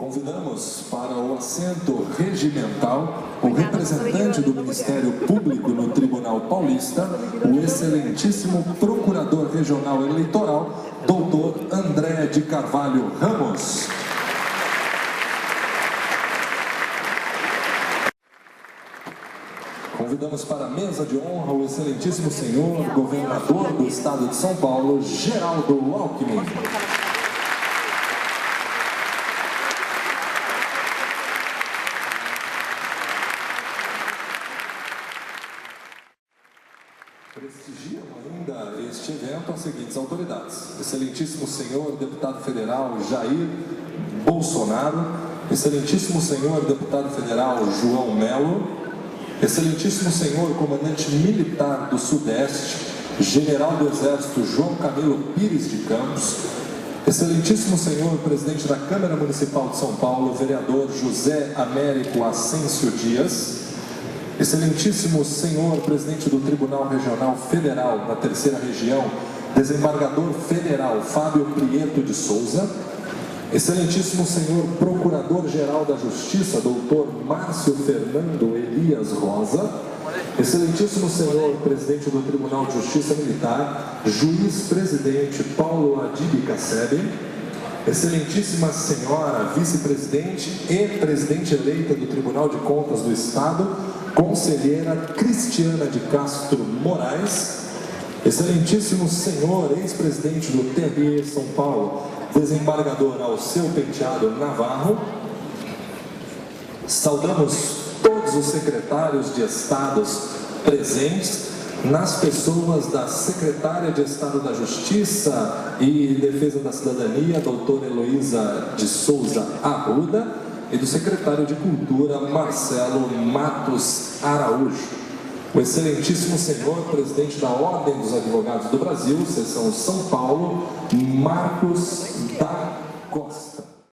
Convidamos para o assento regimental o representante do Ministério Público no Tribunal Paulista, o excelentíssimo Procurador Regional Eleitoral, Dr. André de Carvalho Ramos. Convidamos para a mesa de honra o excelentíssimo senhor governador do estado de São Paulo, Geraldo Alckmin. Prestigiam ainda este evento as seguintes autoridades: excelentíssimo senhor deputado federal Jair Bolsonaro, excelentíssimo senhor deputado federal João Melo, excelentíssimo senhor comandante militar do Sudeste, general do Exército João Camilo Pires de Campos, excelentíssimo senhor presidente da Câmara Municipal de São Paulo, vereador José Américo Ascencio Dias, excelentíssimo senhor presidente do Tribunal Regional Federal da Terceira Região, desembargador federal Fábio Prieto de Souza, excelentíssimo senhor procurador-geral da Justiça, doutor Márcio Fernando Elias Rosa, excelentíssimo senhor presidente do Tribunal de Justiça Militar, juiz-presidente Paulo Adib Cassebe, excelentíssima senhora vice-presidente e presidente eleita do Tribunal de Contas do Estado, conselheira Cristiana de Castro Moraes, excelentíssimo senhor ex-presidente do TRE São Paulo, desembargador Alceu Penteado Navarro. Saudamos todos os secretários de estados presentes, nas pessoas da secretária de Estado da Justiça e Defesa da Cidadania, doutora Heloísa de Souza Arruda, e do secretário de Cultura, Marcelo Matos Araújo. O excelentíssimo senhor presidente da Ordem dos Advogados do Brasil, seção São Paulo, Marcos da Costa.